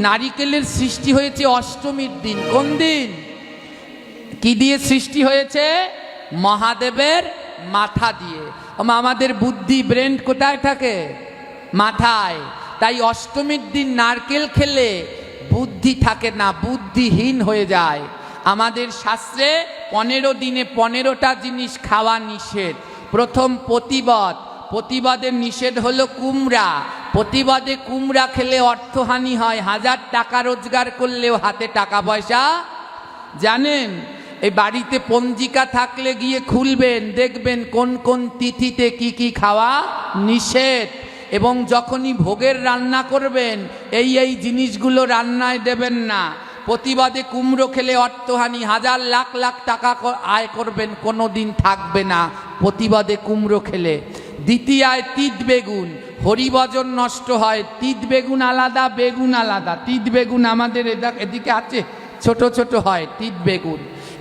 নারিকেলের সৃষ্টি হয়েছে অষ্টমীর দিন। কোন দিন? কি দিয়ে সৃষ্টি হয়েছে? মহাদেবের মাথা দিয়ে। আমাদের বুদ্ধি ব্রেন কোথায় থাকে? মাথায়। তাই অষ্টমীর দিন নারকেল খেলে বুদ্ধি থাকে না, বুদ্ধিহীন হয়ে যায়। আমাদের শাস্ত্রে 15 দিনে 15টা জিনিস খাওয়া নিষেধ। প্রথম প্রতিবাদ, প্রতিবাদের নিষেধ হলো কুমড়া। প্রতিবাদে কুমড়া খেলে অর্থহানি হয়, 1000 টাকা রোজগার করলেও হাতে টাকা পয়সা। জানেন, এই বাড়িতে পঞ্জিকা থাকলে গিয়ে খুলবেন, দেখবেন কোন কোন তিথিতে কি কি খাওয়া নিষেধ। এবং যখনই ভোগের রান্না করবেন এই জিনিসগুলো রান্নায় দেবেন না। প্রতিবাদে কুমড়ো খেলে অর্থহানি, 1000 লাখ লাখ টাকা আয় করবেন, কোনো দিন থাকবে না প্রতিবাদে কুমড়ো খেলে। দ্বিতীয়ায় তিত বেগুন, হরিভজন নষ্ট হয়। তিত বেগুন আলাদা, বেগুন আলাদা। তিত বেগুন আমাদের এদিকে আছে, ছোট ছোট হয় তিত বেগুন।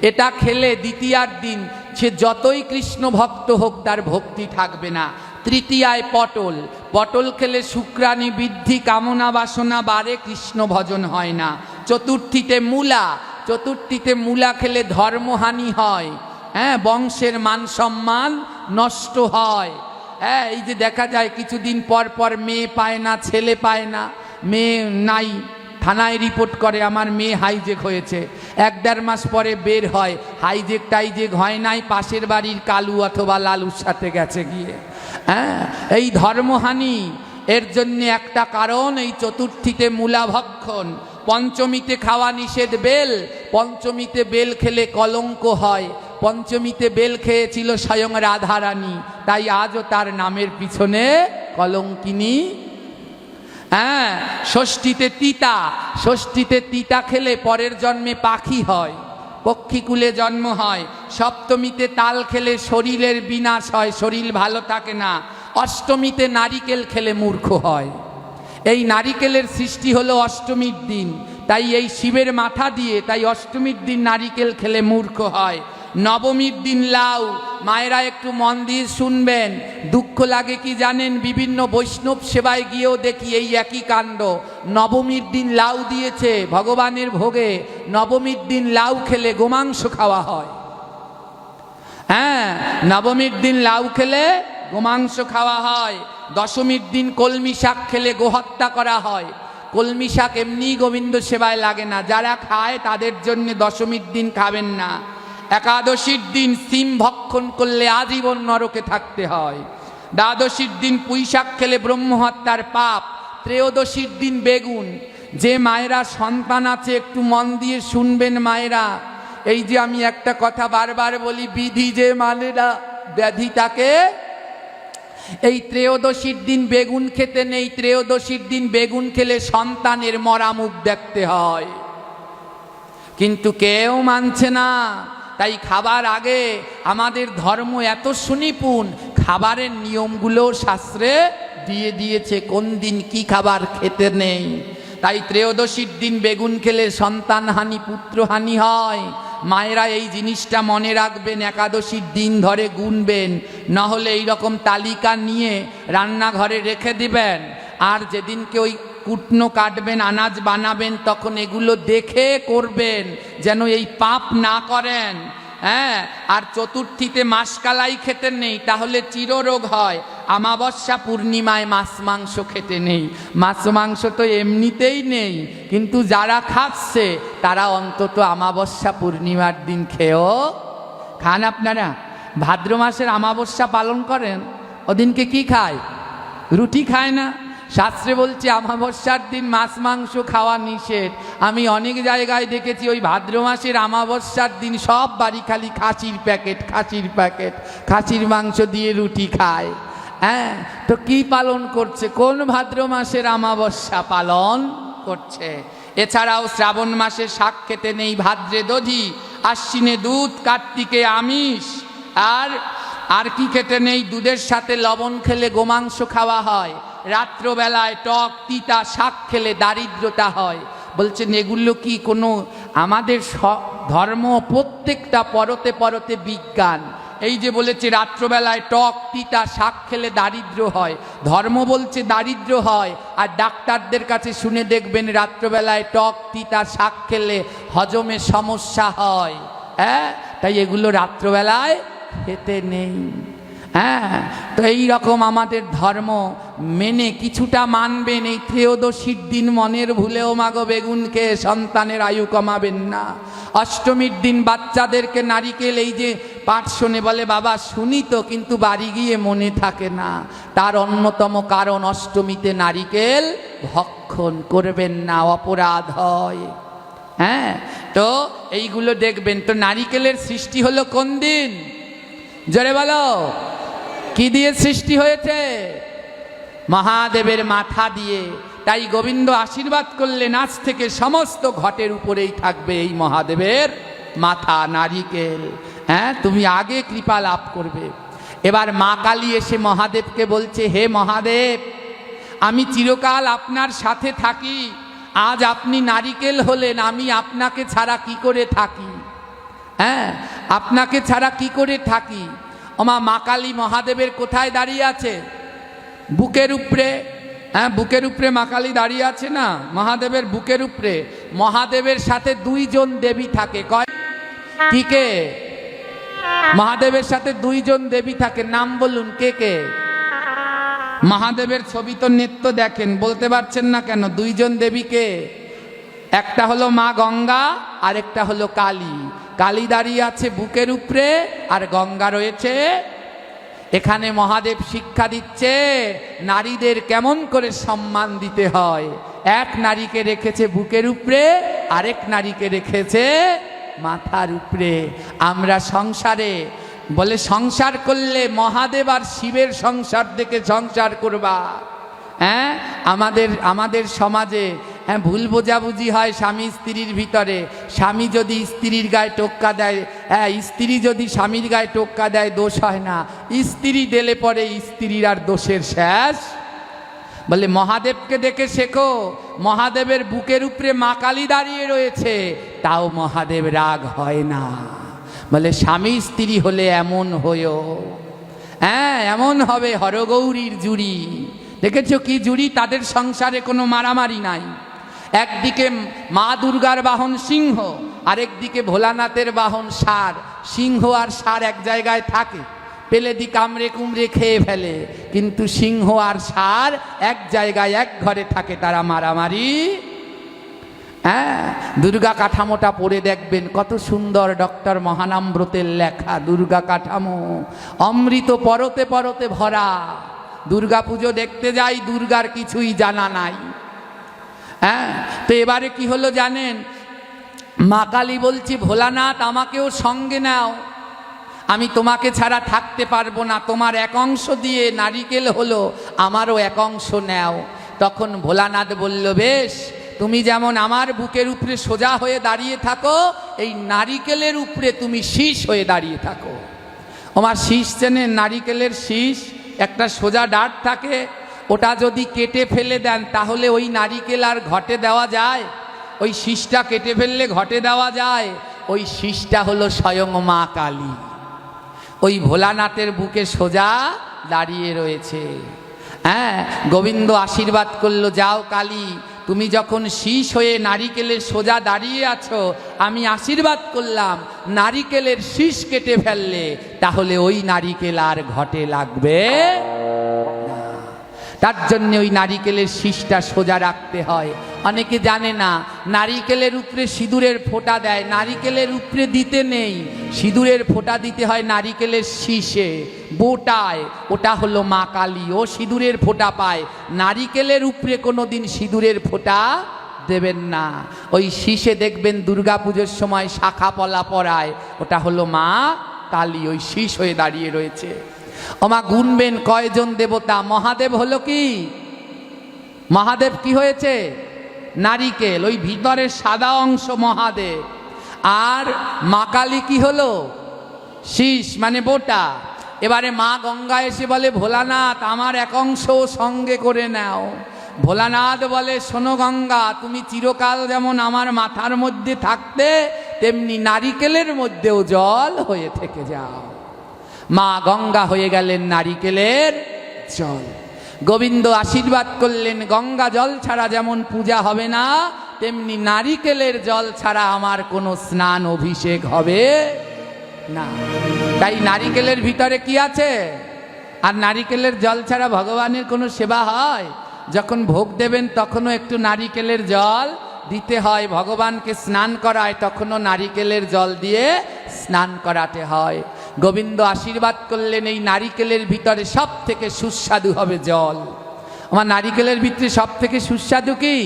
এটা খেলে দ্বিতীয়ার দিন সে যতই কৃষ্ণ ভক্ত হোক তার ভক্তি থাকবে না। তৃতীয়ায় পটল, পটল খেলে শুক্রাণী বৃদ্ধি, কামনা বাসনা বাড়ে, কৃষ্ণ ভজন হয় না। চতুর্থীতে মূলা, চতুর্থীতে মূলা খেলে ধর্মহানি হয়, বংশের মান সম্মান নষ্ট হয়। এই যে দেখা যায় কিছুদিন পর পর মেয়ে পায় না, ছেলে পায় না, মেয়ে নাই, থানায় রিপোর্ট করে আমার মেয়ে হাইজেক হয়েছে। 1-1.5 মাস পরে বের হয় হাইজেক টাইজেক হয় নাই, পাশের বাড়ির কালু অথবা লালুর সাথে গেছে গিয়ে। এই ধর্মহানি, এর জন্য একটা কারণ এই চতুর্থীতে মূলা ভক্ষণ। পঞ্চমীতে খাওয়া নিষেধ বেল, পঞ্চমীতে বেল খেলে কলঙ্ক হয়। পঞ্চমীতে বেল খেয়েছিল স্বয়ং রাধারানী, তাই আজও তার নামের পিছনে কলঙ্কিনী। ষষ্ঠীতে তিতা, ষষ্ঠীতে তিতা খেলে পরের জন্মে পাখি হয়, পক্ষীকুলে জন্ম হয়। সপ্তমীতে তাল খেলে শরীরের বিনাশ হয়, শরীর ভালো থাকে না। অষ্টমীতে নারিকেল খেলে মূর্খ হয়। এই নারিকেলের সৃষ্টি হলো অষ্টমীর দিন, তাই এই শিবের মাথা দিয়ে, তাই অষ্টমীর দিন নারিকেল খেলে মূর্খ হয়। নবমীর দিন লাউ, মায়েরা একটু মন দিয়ে শুনবেন। দুঃখ লাগে কি জানেন, বিভিন্ন বৈষ্ণব সেবায় গিয়েও দেখি এই একই কাণ্ড। নবমীর দিন লাউ দিয়েছে ভগবানের ভোগে, নবমীর দিন লাউ খেলে গোমাংস খাওয়া হয়। নবমীর দিন লাউ খেলে গোমাংস খাওয়া হয়। দশমীর দিন কলমি শাক খেলে গোহত্যা করা হয়। কলমি শাক এমনি গোবিন্দ সেবায় লাগে না, যারা খায় তাদের জন্য দশমীর দিন খাবেন না। একাদশীর দিন সিম ভক্ষণ করলে আজীবন নরকে থাকতে হয়। দ্বাদশীর দিন পুঁই শাক খেলে ব্রহ্মহত্যার পাপ। ত্রয়োদশীর দিন বেগুন। যে মায়েরা সন্তান আছে একটু মন দিয়ে শুনবেন মায়েরা, এই যে আমি একটা কথা বারবার বলি, বিধি যে মানে না ব্যাধি তাকে। এই ত্রয়োদশীর দিন বেগুন খেতে নেই, ত্রয়োদশীর দিন বেগুন খেলে সন্তানের মরা মুখ দেখতে হয়, কিন্তু কেউ মানছে না। তাই খাবার আগে আমাদের ধর্ম এত সুনিপুণ, খাবারের নিয়মগুলো শাস্ত্রে দিয়ে দিয়েছে কোন দিন কি খাবার খেতে নেই। তাই ত্রয়োদশীর দিন বেগুন খেলে সন্তানহানি, পুত্রহানি হয়। মায়েরা এই জিনিসটা মনে রাখবেন, একাদশীর দিন ধরে গুনবেন, নাহলে এইরকম তালিকা নিয়ে রান্নাঘরে রেখে দিবেন। আর যেদিনকে ওই কুটনো কাটবেন, আনাজ বানাবেন, তখন এগুলো দেখে করবেন যেন এই পাপ না করেন। আর চতুর্থীতে মাসকালাই খেতে নেই, তাহলে চিররোগ হয়। আমাবস্যা পূর্ণিমায় মাছ মাংস খেতে নেই। মাছ মাংস তো এমনিতেই নেই, কিন্তু যারা খাচ্ছে তারা অন্তত আমাবস্যা পূর্ণিমার দিন খেয়েও খান। আপনারা ভাদ্র মাসের আমাবস্যা পালন করেন, ওদিনকে কি খায়? রুটি খায় না। শাস্ত্রে বলছে আমাবস্যার দিন মাছ মাংস খাওয়া নিষেধ। আমি অনেক জায়গায় দেখেছি ওই ভাদ্র মাসের আমাবস্যার দিন সব বাড়ি খালি খাসির প্যাকেট, খাসির প্যাকেট, খাসির মাংস দিয়ে রুটি খায়। তো কি পালন করছে? কোন ভাদ্র মাসের আমাবস্যা পালন করছে? এছাড়াও শ্রাবণ মাসে শাক খেতে নেই, ভাদ্রে দধি, আশ্বিনে দুধ, কার্তিকে আমিষ। আর কি খেতে নেই? দুধের সাথে লবণ খেলে গোমাংস খাওয়া হয়। রাত্রবেলায় টক তিতা শাক খেলে দারিদ্রতা হয়। বলছেন এগুলো কি কোনো আমাদের ধর্ম? প্রত্যেকটা পরতে পরতে বিজ্ঞান। এই যে বলেছে রাত্রবেলায় টক তিতা শাক খেলে দারিদ্র হয়, ধর্ম বলছে দারিদ্র হয়, আর ডাক্তারদের কাছে শুনে দেখবেন রাত্রবেলায় টক তিতা শাক খেলে হজমে সমস্যা হয়। হ্যাঁ, তাই এগুলো রাত্রবেলায় খেতে নেই। হ্যাঁ, তো এই রকম আমাদের ধর্ম মেনে কিছুটা মানবেন। এই ত্রয়োদশীর দিন মনের ভুলেও মাগো বেগুন খেয়ে সন্তানের আয়ু কমাবেন না। অষ্টমীর দিন বাচ্চাদেরকে নারিকেল এই যে পাঠ শোনে বলে বাবা শুনি তো, কিন্তু বাড়ি গিয়ে মনে থাকে না। তার অন্যতম কারণ অষ্টমীতে নারিকেল ভক্ষণ করবেন না, অপরাধ হয়। হ্যাঁ, তো এইগুলো দেখবেন। তো নারিকেলের সৃষ্টি হলো কোন দিন? জোরে বলো, কি দিয়ে সৃষ্টি হয়েছে? মহাদেবের মাথা দিয়ে। তাই গোবিন্দ আশীর্বাদ করলেন আজ থেকে সমস্ত ঘটের উপরেই থাকবে এই মহাদেবের মাথা, নারিকেল। হ্যাঁ, তুমি আগে কৃপা লাভ করবে। এবার মা কালী এসে মহাদেবকে বলছে, হে মহাদেব, আমি চিরকাল আপনার সাথে থাকি, আজ আপনি নারিকেল হলেন, আমি আপনাকে ছাড়া কি করে থাকি? হ্যাঁ, আপনাকে ছাড়া কি করে থাকি? ওমা মা কালী মহাদেবের কোথায় দাঁড়িয়ে আছে? বুকের উপরে। হ্যাঁ, বুকের উপরে মা কালী দাঁড়িয়ে আছে না, মহাদেবের বুকের উপরে। মহাদেবের সাথে দুইজন দেবী থাকে। কয় কি কে? মহাদেবের সাথে দুইজন দেবী থাকে, নাম বলুন কে কে? মহাদেবের ছবি তো নেত্য দেখেন, বলতে পারছেন না কেন? দুইজন দেবীকে, একটা হলো মা গঙ্গা আর একটা হলো কালী। কালী দাঁড়িয়ে আছে বুকের উপরে আর গঙ্গা রয়েছে এখানে। মহাদেব শিক্ষা দিচ্ছে নারীদের কেমন করে সম্মান দিতে হয়। এক নারীকে রেখেছে বুকের উপরে, আরেক নারীকে রেখেছে মাথার উপরে। আমরা সংসারে বলে সংসার করলে মহাদেব আর শিবের সংসার দেখে সংসার করবা। হ্যাঁ, আমাদের সমাজে হ্যাঁ ভুল বোঝাবুঝি হয় স্বামী স্ত্রীর ভিতরে। স্বামী যদি স্ত্রীর গায়ে টোক্কা দেয়, হ্যাঁ স্ত্রী যদি স্বামীর গায়ে টোক্কা দেয় দোষ হয় না, স্ত্রী দিলে পরে স্ত্রীর আর দোষের শেষ। বলে মহাদেবকে দেখে শেখো, মহাদেবের বুকের উপরে মা কালী দাঁড়িয়ে রয়েছে, তাও মহাদেব রাগ হয় না। বলে স্বামী স্ত্রী হলে এমন হয়েও, হ্যাঁ এমন হবে হরগৌরীর জুড়ি। দেখেছো কি জুড়ি? তাদের সংসারে কোনো মারামারি নাই। একদিকে মা দুর্গার বাহন সিংহ, আরেকদিকে ভোলানাথের বাহন ষাঁড়। সিংহ আর ষাঁড় এক জায়গায় থাকে, পেলে দি কামড়ে কুমড়ে খেয়ে ফেলে, কিন্তু সিংহ আর ষাঁড় এক জায়গায় এক ঘরে থাকে, তারা মারামারি। হ্যাঁ, দুর্গা কাঠামোটা পড়ে দেখবেন কত সুন্দর, ডক্টর মহানামব্রতের লেখা। দুর্গা কাঠামো অমৃত পরতে পরতে ভরা। দুর্গা পুজো দেখতে যাই, দুর্গার কিছুই জানা নাই। হ্যাঁ, তো এবারে কি হলো জানেন? মা কালী বলছি ভোলানাথ আমাকেও সঙ্গে নাও, আমি তোমাকে ছাড়া থাকতে পারবো না। তোমার এক অংশ দিয়ে নারিকেল হলো, আমারও এক অংশ নাও। তখন ভোলানাথ বলল, বেশ, তুমি যেমন আমার বুকের উপরে সোজা হয়ে দাঁড়িয়ে থাকো, এই নারিকেলের উপরে তুমি শীষ হয়ে দাঁড়িয়ে থাকো। আমার শীষ চেনেন? নারিকেলের শীষ একটা সোজা ডাঁট থাকে, ওটা যদি কেটে ফেলে দেন তাহলে ওই নারিকেল আর ঘটে দেওয়া যায়? ওই শীষটা কেটে ফেললে ঘটে দেওয়া যায়? ওই শীষটা হলো স্বয়ং মা কালী, ওই ভোলানাথের বুকে সোজা দাঁড়িয়ে রয়েছে। হ্যাঁ, গোবিন্দ আশীর্বাদ করলো, যাও কালী, তুমি যখন শীষ হয়ে নারিকেলের সোজা দাঁড়িয়ে আছো, আমি আশীর্বাদ করলাম নারিকেলের শীষ কেটে ফেললে তাহলে ওই নারিকেল আর ঘটে লাগবে না। তার জন্য ওই নারিকেলের শীষটা সোজা রাখতে হয়। অনেকে জানে না, নারিকেলের উপরে সিঁদুরের ফোঁটা দেয়, নারিকেলের উপরে দিতে নেই, সিঁদুরের ফোঁটা দিতে হয় নারিকেলের শীষে, বোটায়। ওটা হলো মা কালী, ও সিঁদুরের ফোঁটা পায়। নারিকেলের উপরে কোনো দিন সিঁদুরের ফোঁটা দেবেন না। ওই শীষে দেখবেন দুর্গা পুজোর সময় শাখা পলা পরায়, ওটা হলো মা কালী, ওই শীষ হয়ে দাঁড়িয়ে রয়েছে। ওমা গুনবেন কয়জন দেবতা? মহাদেব হলো কি? মহাদেব কি হয়েছে? নারিকেল, ওই ভিতরের সাদা অংশ মহাদেব। আর মা কালী কি হলো? শীষ মানে বোটা। এবারে মা গঙ্গা এসে বলে, ভোলানাথ আমার এক অংশ সঙ্গে করে নাও। ভোলানাথ বলে, শোনো গঙ্গা, তুমি চিরকাল যেমন আমার মাথার মধ্যে থাকতে, তেমনি নারিকেলের মধ্যেও জল হয়ে থেকে যাও। মা গঙ্গা হয়ে গেলেন নারিকেলের জল। গোবিন্দ আশীর্বাদ করলেন, গঙ্গা জল ছাড়া যেমন পূজা হবে না, তেমনি নারিকেলের জল ছাড়া আমার কোনো স্নান অভিষেক হবে না। তাই নারিকেলের ভিতরে কি আছে? আর নারিকেলের জল ছাড়া ভগবানের কোনো সেবা হয়? যখন ভোগ দেবেন তখনও একটু নারিকেলের জল দিতে হয়। ভগবানকে স্নান করায় তখনও নারিকেলের জল দিয়ে স্নান করাতে হয়। গোবিন্দ আশীর্বাদ করলেন, এই নারিকেলের ভিতরে সব থেকে সুস্বাদু হবে জল। আমার নারিকেলের ভিতরে সব থেকে সুস্বাদু কি?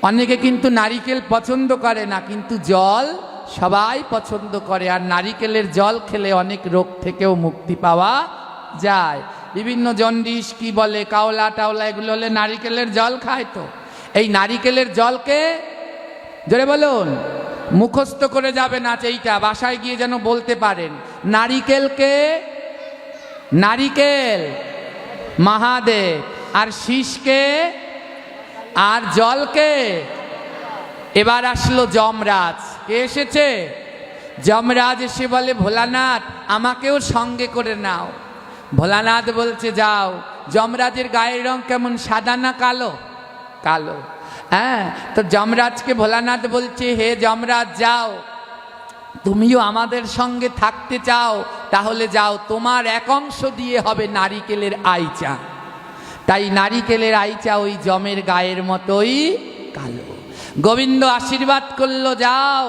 অনেকে কিন্তু নারিকেল পছন্দ করে না, কিন্তু জল সবাই পছন্দ করে। আর নারিকেলের জল খেলে অনেক রোগ থেকেও মুক্তি পাওয়া যায়। বিভিন্ন জন্ডিস কি বলে, কাওলা টাওলা, এগুলো হলে নারিকেলের জল খায়। তো এই নারিকেলের জলকে জোরে বলুন, মুখস্থ করে যাবেন, আছে এইটা বাসায় গিয়ে যেন বলতে পারেন। নারিকেলকে নারিকেল মহাদেব, আর শীষকে আর জলকে। এবার আসলো যমরাজ। কে এসেছে? যমরাজ এসে বলে, ভোলানাথ আমাকেও সঙ্গে করে নাও। ভোলানাথ বলছে যাও। যমরাজের গায়ের রং কেমন, সাদা না কালো? কালো। হ্যাঁ, তো যমরাজকে ভোলানাথ বলছে, হে যমরাজ যাও, তুমিও আমাদের সঙ্গে থাকতে চাও, তাহলে যাও, তোমার এক অংশ দিয়ে হবে নারিকেলের আইচা। তাই নারিকেলের আইচা ওই যমের গায়ের মতোই কালো। গোবিন্দ আশীর্বাদ করলো, যাও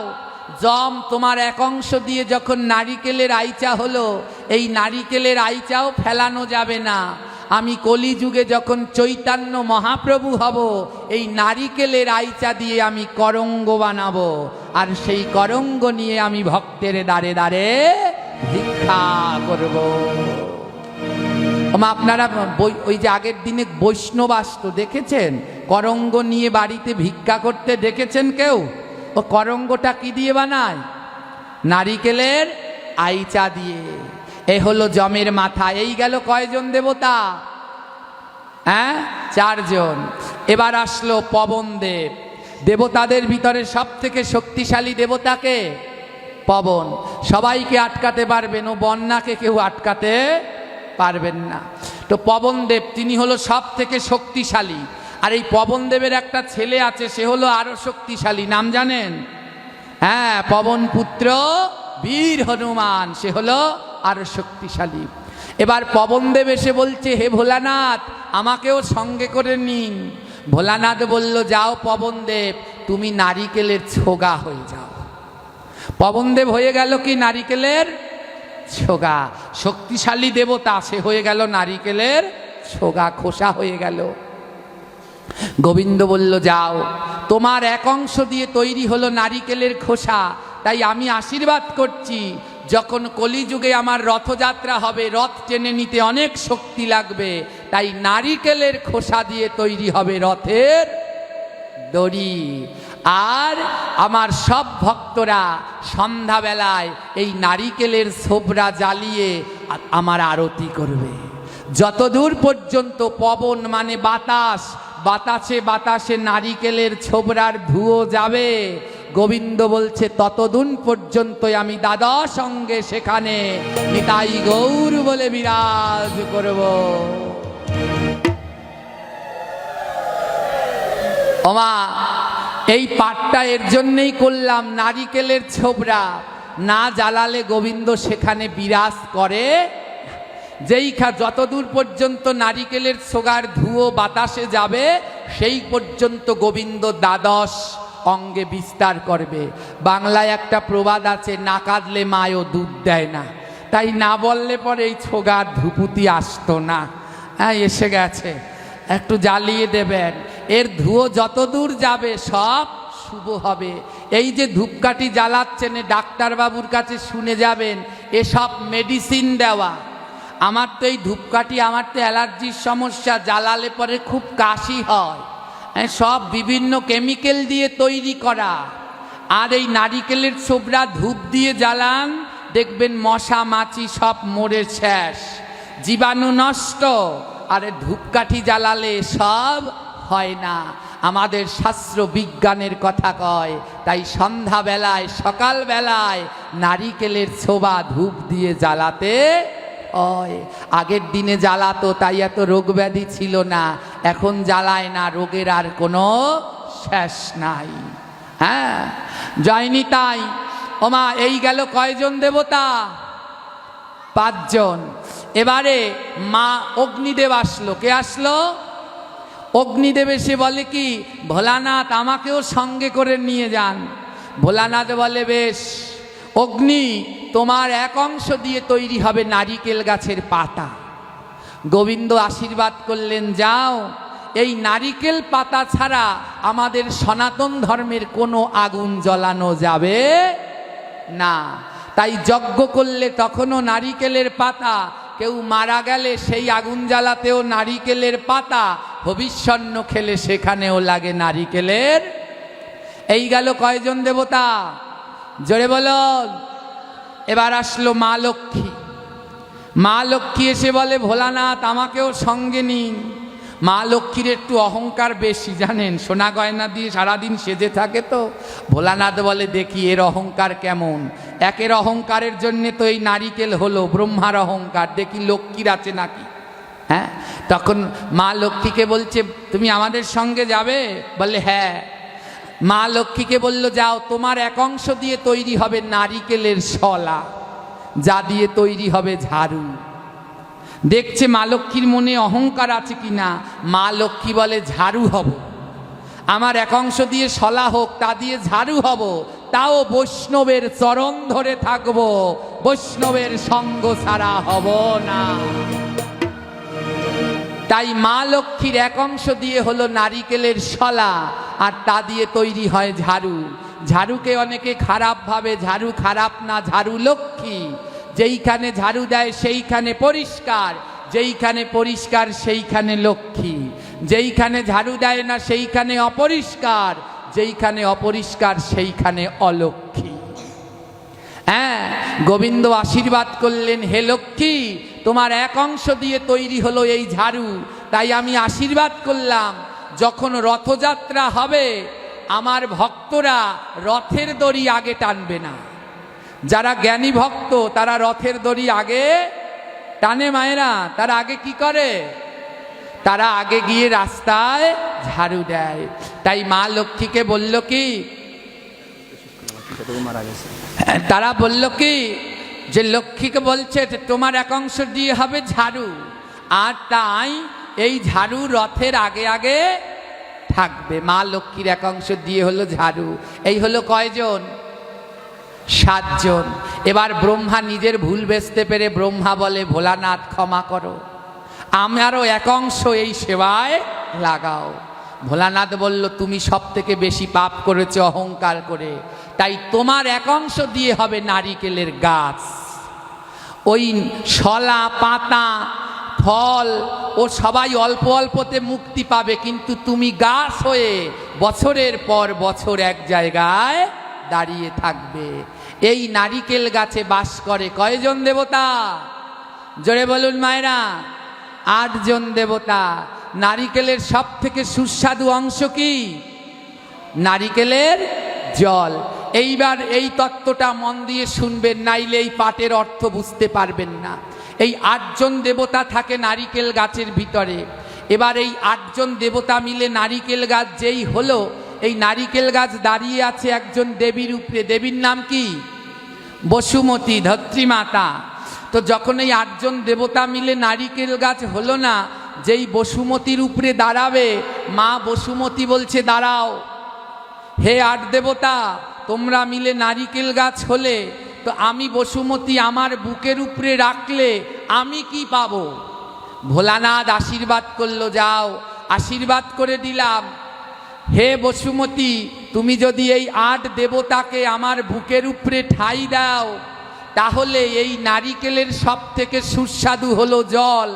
যম, তোমার এক অংশ দিয়ে যখন নারিকেলের আইচা হলো, এই নারিকেলের আইচাও ফেলানো যাবে না। আমি কলিযুগে যখন চৈতন্য মহাপ্রভু হব, এই নারিকেলের আইচা দিয়ে আমি করঙ্গ বানাবো, আর সেই করঙ্গ নিয়ে আমি ভক্তের দ্বারে দ্বারে ভিক্ষা করব। আপনারা ওই যে আগের দিনে বৈষ্ণব আসতো, দেখেছেন? করঙ্গ নিয়ে বাড়িতে ভিক্ষা করতে দেখেছেন কেউ? ও করঙ্গটা কি দিয়ে বানায়? নারিকেলের আইচা দিয়ে। এ হলো জমের মাথা। এই গেল কয়জন দেবতা? হ্যাঁ, 4 জন। এবার আসলো পবন দেব। দেবতাদের ভিতরে সব থেকে শক্তিশালী দেবতাকে পবন। সবাইকে আটকাতে পারবেন, ও বন্যাকে কেউ আটকাতে পারবেন না। তো পবন দেব তিনি হলো সব থেকে শক্তিশালী। আর এই পবন দেবের একটা ছেলে আছে, সে হলো আরো শক্তিশালী। নাম জানেন? হ্যাঁ, পবন পুত্র বীর হনুমান, সে হলো আরো শক্তিশালী। এবার পবন দেব এসে বলছে, হে ভোলানাথ আমাকেও সঙ্গে করে নিন। ভোলানাথ বলল, যাও পবন দেব, তুমি নারিকেলের ছোগা হয়ে যাও। পবন দেব হয়ে গেল কি? নারিকেলের ছোগা। শক্তিশালী দেবতা, সে হয়ে গেল নারিকেলের ছোগা, খোসা হয়ে গেল। গোবিন্দ বলল, যাও, তোমার এক অংশ দিয়ে তৈরি হলো নারিকেলের খোসা। তাই আমি আশীর্বাদ করছি, যখন কলিযুগে আমার রথযাত্রা হবে, রথ টেনে নিতে অনেক শক্তি লাগবে, তাই নারিকেলের খোসা দিয়ে তৈরি হবে রথের দড়ি। আর আমার সব ভক্তরা সন্ধ্যাবেলায় এই নারিকেলের ছোবরা জ্বালিয়ে আমার আরতি করবে। যতদূর পর্যন্ত পবন মানে বাতাস, বাতাসে বাতাসে নারিকেলের ছোবরার ধুয়ো যাবে, গোবিন্দ বলছে ততদূর পর্যন্ত আমি দাদা সঙ্গে সেখানে নিতাই গৌর বলে বিরাজ করব। ওমা, এই পাঠটা এর জন্যই করলাম, নারিকেলের ছোবরা না জ্বালালে গোবিন্দ সেখানে বিরাজ করে। যতদূর পর্যন্ত নারিকেলের ছোগার ধুয়ো বাতাসে যাবে, সেই পর্যন্ত গোবিন্দ দ্বাদশ অঙ্গে বিস্তার করবে। বাংলায় একটা প্রবাদ আছে, না কাঁদলে মায়ও দুধ দেয় না। তাই না বললে পরে এই ছোগার ধুপুতি আসতো না। হ্যাঁ, এসে গেছে, একটু জ্বালিয়ে দেবেন। এর ধুয়ো যতদূর যাবে সব শুভ হবে। এই যে ধূপকাঠি জ্বালাচ্ছেন, ডাক্তারবাবুর কাছে শুনে যাবেন, এসব মেডিসিন দেওয়া। আমার তো এই ধূপকাঠি, আমার তো অ্যালার্জির সমস্যা, জ্বালালে পরে খুব কাশি হয়। সব বিভিন্ন কেমিক্যাল দিয়ে তৈরি করা। আর এই নারিকেলের ছোবরা ধূপ দিয়ে জ্বালান, দেখবেন মশা মাছি সব মরে শেষ, জীবাণু নষ্ট। আর ধূপকাঠি জ্বালালে সব হয় না। আমাদের শাস্ত্র বিজ্ঞানের কথা কয়। তাই সন্ধ্যাবেলায় সকালবেলায় নারিকেলের ছোবা ধূপ দিয়ে জ্বালাতে হয়। আগের দিনে জ্বালাতো, তাই এত রোগ ব্যাধি ছিল না। এখন জ্বালায় না, রোগের আর কোনো শেষ নাই। হ্যাঁ, জয়নি তাই। ওমা, এই গেল কয়জন দেবতা? 5 জন। এবারে মা অগ্নিদেব আসলো। কে আসলো? অগ্নিদেব এসে বলে কি, ভোলানাথ আমাকেও সঙ্গে করে নিয়ে যান। ভোলানাথ বলে বেশ। অগ্নি, তোমার এক অংশ দিয়ে তৈরি হবে নারিকেল গাছের পাতা। গোবিন্দ আশীর্বাদ করলেন, যাও, এই নারিকেল পাতা ছাড়া আমাদের সনাতন ধর্মের কোনো আগুন জ্বলানো যাবে না। তাই যজ্ঞ করলে তখনও নারিকেলের পাতা, কেউ মারা গেলে সেই আগুন জ্বালাতেও নারিকেলের পাতা, হবিষ্যন্ন খেলে সেখানেও লাগে নারিকেলের। এই গেল কয়জন দেবতা? জোরে বলো। এবার আসলো মা লক্ষ্মী। মা লক্ষ্মী এসে বলে, ভোলানাথ আমাকেও সঙ্গে নিন। মা লক্ষ্মীর একটু অহংকার বেশি, জানেন, সোনা গয়না দিয়ে সারাদিন সেজে থাকে তো। ভোলানাথ বলে, দেখি এর অহংকার কেমন। একের অহংকারের জন্যে তো এই নারিকেল হলো, ব্রহ্মার অহংকার, দেখি লক্ষ্মীর আছে নাকি। হ্যাঁ, তখন মা লক্ষ্মীকে বলছে, তুমি আমাদের সঙ্গে যাবে? বলে হ্যাঁ। মা লক্ষ্মীকে বলল, যাও, তোমার এক অংশ দিয়ে তৈরি হবে নারিকেলের শলা, যা দিয়ে তৈরি হবে ঝাড়ু। দেখছে মা লক্ষ্মীর মনে অহংকার আছে কিনা। মা লক্ষ্মী বলে, ঝাড়ু হব, আমার এক অংশ দিয়ে শলা হোক, তা দিয়ে ঝাড়ু হব, তাও বৈষ্ণবের চরণ ধরে থাকবো, বৈষ্ণবের সঙ্গ ছাড়া হব না। তাই মা লক্ষ্মীর এক অংশ দিয়ে হলো নারিকেলের শলা, আর তা দিয়ে তৈরি হয় ঝাড়ু। ঝাড়ুকে অনেকে খারাপ ভাবে, ঝাড়ু খারাপ না, ঝাড়ু লক্ষ্মী। যেইখানে ঝাড়ু দেয় সেইখানে পরিষ্কার, যেইখানে পরিষ্কার সেইখানে লক্ষ্মী। যেইখানে ঝাড়ু দেয় না সেইখানে অপরিষ্কার, যেইখানে অপরিষ্কার সেইখানে অলক্ষ্মী। হ্যাঁ, গোবিন্দ আশীর্বাদ করলেন, হে লক্ষ্মী, তোমার এক অংশ দিয়ে তৈরি হলো এই ঝাড়ু। তাই আমি আশীর্বাদ করলাম, যখন রথযাত্রা হবে আমার ভক্তরা রথের দড়ি আগে টানবে না। যারা জ্ঞানী ভক্ত তারা রথের দড়ি আগে টানে মায়েরা। তারা আগে কি করে? তারা আগে গিয়ে রাস্তায় ঝাড়ু দেয়। তাই মা লক্ষ্মীকে বলল কি, তারা বলল কি, যে লক্ষ্মীকে বলছে তোমার এক অংশ দিয়ে হবে ঝাড়ু, আর তাই এই ঝাড়ু রথের আগে আগে থাকবে। মা লক্ষ্মীর এক অংশ দিয়ে হলো ঝাড়ু। এই হলো কয়জন? 7 জন। এবার ব্রহ্মা নিজের ভুল বুঝতে পেরে ব্রহ্মা বলে, ভোলানাথ ক্ষমা করো, আমারও এক অংশ এই সেবায় লাগাও। ভোলানাথ বলল, তুমি সব থেকে বেশি পাপ করেছো অহংকার করে, তাই তোমার এক অংশ দিয়ে হবে নারিকেলের গাছ। ওই শলা, পাতা, ফল ও সবাই অল্প অল্পতে মুক্তি পাবে, কিন্তু তুমি গাছ হয়ে বছরের পর বছর এক জায়গায় দাঁড়িয়ে থাকবে। এই নারিকেল গাছে বাস করে কয়জন দেবতা? জোরে বলুন মায়েরা। 8 জন দেবতা। নারিকেলের সব থেকে সুস্বাদু অংশ কি? নারিকেলের জল। এইবার এই তত্ত্বটা মন দিয়ে শুনবেন, নাইলে এই পাঠের অর্থ বুঝতে পারবেন না। এই 8 জন দেবতা থাকে নারিকেল গাছের ভিতরে। এবার এই 8 জন দেবতা মিলে নারিকেল গাছ যেই হলো, এই নারিকেল গাছ দাঁড়িয়ে আছে একজন দেবীর উপরে। দেবীর নাম কি? বসুমতী, ধত্রী মাতা। তো যখন এই 8 জন দেবতা মিলে নারিকেল গাছ হলো না, যেই বসুমতীর উপরে দাঁড়াবে, মা বসুমতী বলছে, দাঁড়াও, হে 8 দেবতা, তোমরা মিলে নারিকেল গাছ হলে, তো আমি বসুমতী আমার বুকের উপরে রাখলে আমি কি পাবো? ভোলানাথ আশীর্বাদ করলো, যাও, আশীর্বাদ করে দিলাম, হে বসুমতী, তুমি যদি এই 8 দেবতাকে আমার বুকের উপরে ঠাঁই দাও, তাহলে এই নারিকেলের সব থেকে সুস্বাদু হলো জল।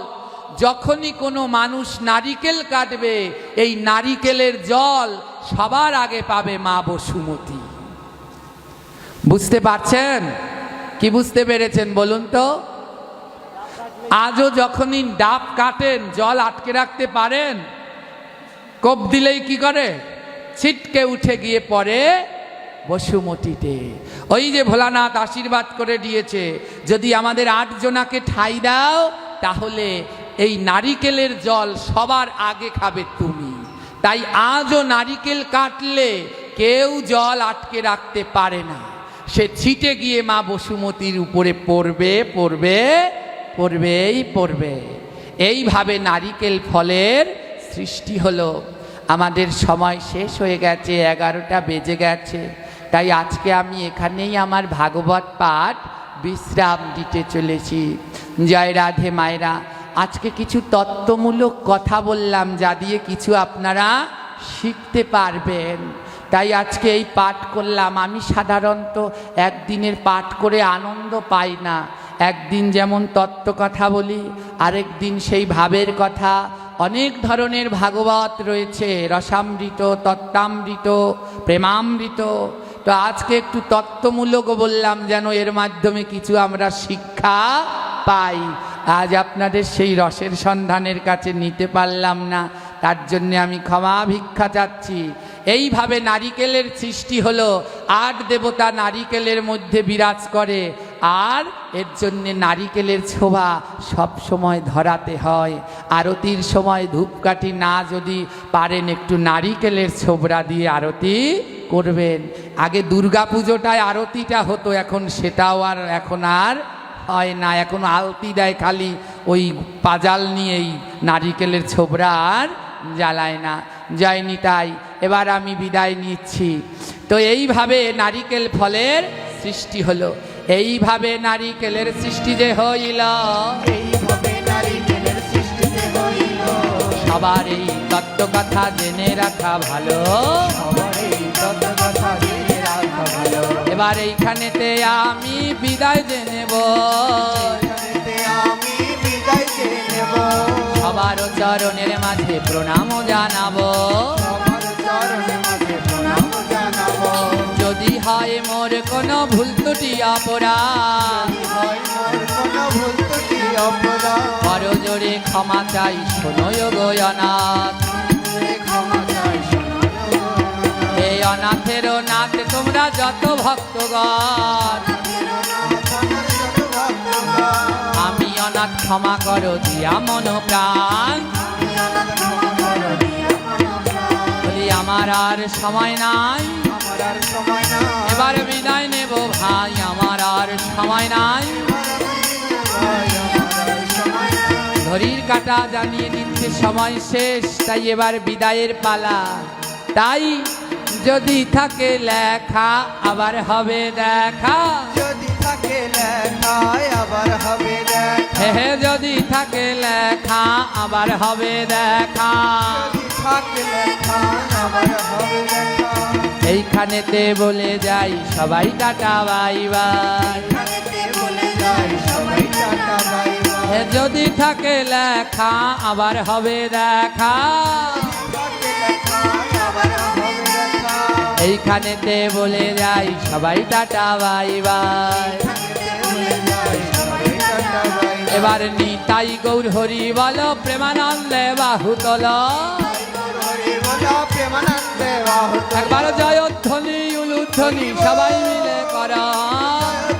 যখনই কোনো মানুষ নারিকেল কাটবে, এই নারিকেলের জল সবার আগে পাবে মা বসুমতী। বুঝতে পারছেন? কি বুঝতে পেরেছেন বলুন তো? আজও যখনই ডাব কাটেন, জল আটকে রাখতে পারেন? কোপ দিলেই কি করে? ছিটকে উঠে গিয়ে পড়ে বসুমতীতে। ওই যে ভোলানাথ আশীর্বাদ করে দিয়েছে, যদি আমাদের 8 জনাকে ঠাঁই দাও তাহলে এই নারিকেলের জল সবার আগে খাবে তুমি। তাই আজও নারিকেল কাটলে কেউ জল আটকে রাখতে পারে না, সে ছিটে গিয়ে মা বসুমতীর উপরে পড়বে পড়বে পড়বেই পড়বে। এইভাবে নারিকেল ফলের সৃষ্টি হলো। আমাদের সময় শেষ হয়ে গেছে, 11টা বেজে গেছে। তাই আজকে আমি এখানেই আমার ভাগবত পাঠ বিশ্রাম দিতে চলেছি। জয় রাধে মায়েরা। আজকে কিছু তত্ত্বমূলক কথা বললাম, যা দিয়ে কিছু আপনারা শিখতে পারবেন। তাই আজকে এই পাঠ করলাম। আমি সাধারণত একদিনের পাঠ করে আনন্দ পাই না। একদিন যেমন তত্ত্ব কথা বলি, আরেক দিন সেই ভাবের কথা। অনেক ধরনের ভাগবত রয়েছে, রসামৃত, তত্ত্বামৃত, প্রেমামৃত। তো আজকে একটু তত্ত্বমূলক বললাম, যেন এর মাধ্যমে কিছু আমরা শিক্ষা পাই। আজ আপনাদের সেই রসের সন্ধানের কাছে নিতে পারলাম না, তার জন্য আমি ক্ষমা ভিক্ষা চাচ্ছি। এইভাবে নারিকেলের সৃষ্টি হলো। 8 দেবতা নারিকেলের মধ্যে বিরাজ করে, আর এর জন্যে নারিকেলের ছোবা সব সময় ধরাতে হয়। আরতির সময় ধূপকাঠি না যদি পারেন, একটু নারিকেলের ছোবরা দিয়ে আরতি করবেন। আগে দুর্গা পুজোটায় আরতিটা হতো, এখন সেটাও এখন আর হয় না। এখন আলতি দেয় খালি, ওই পাজাল নিয়েই নারিকেলের ছোবরা আর জ্বালায় না। যায়নি, তাই এবার আমি বিদায় নিচ্ছি। তো এইভাবে নারিকেল ফলের সৃষ্টি হলো। এইভাবে নারিকেলের সৃষ্টি যে হইল, এইভাবে নারিকেলের সৃষ্টি যে হইল, সবার এই তত্ত্ব কথা জেনে রাখা ভালো, সবার এই তত্ত্ব কথা জেনে রাখা ভালো। এবার এইখানেতে আমি বিদায় যে নেব, এখানেতে আমি বিদায় চেয়ে নেব, সবার চরণের মাঝে প্রণাম জানাবো। সবার চরণে মাঝে প্রণাম জানাবো। যদি হয় মোর কোনো ভুল ত্রুটি অপরাধ, যদি হয় মোর কোনো ভুল ত্রুটি অপরাধ, বড় জোরে ক্ষমা চাই শোনোয় গো অনাথ। সে ক্ষমা চাই শোনো গো। এই অনাথেরও নাথ তোমরা যত ভক্তগণ, আমি অনাথ ক্ষমা করো দিয়া মন প্রাণ। বলি আমার আর সময় নাই, আমার আর সময় না, এবার বিদায় নেব ভাই, আমার আর সময় নাই। ঘড়ির কাঁটা জানিয়ে দিচ্ছে সময় শেষ, তাই এবার বিদায়ের পালা। তাই যদি থাকে লেখা আবার হবে দেখা, যদি থাকে লেখায় আবার হবে দেখা, হে যদি থাকে লেখা আবার হবে দেখা। যদি থাকে লেখায় আবার হবে দেখা। এইখানেতে বলে যাই সবাই টাটা বাই বাই। এখানেতে বলে যাই সবাই টাটা বাই বাই। হে যদি থাকে লেখা আবার হবে দেখা, থাকে লেখায় আবার হবে দেখা। এইখানেতে বলে যাই সবাই টাটা বাই বাই। এখানেতে বলে যাই সবাই টাটা বাই বাই। এবার নিতাই গৌর হরি বলো, প্রেমানন্দে বাহু তোলো। হরি বল প্রেমানন্দে বাহুত, একবার জয়ধ্বনি উলুধ্বনি সবাই মিলে করো।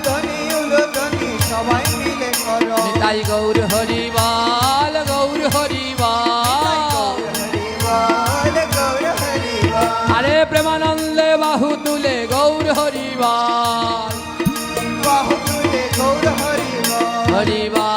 ধ্বনি উলুধ্বনি সবাই মিলে করো। নিতাই গৌর হরি বল, গৌর হরি বল। হরি বল গৌর হরি বল। আরে প্রেমানন্দে বাহু তুলে গৌর হরি বল, বাহু তুলে গৌর হরি বল। হরি বল।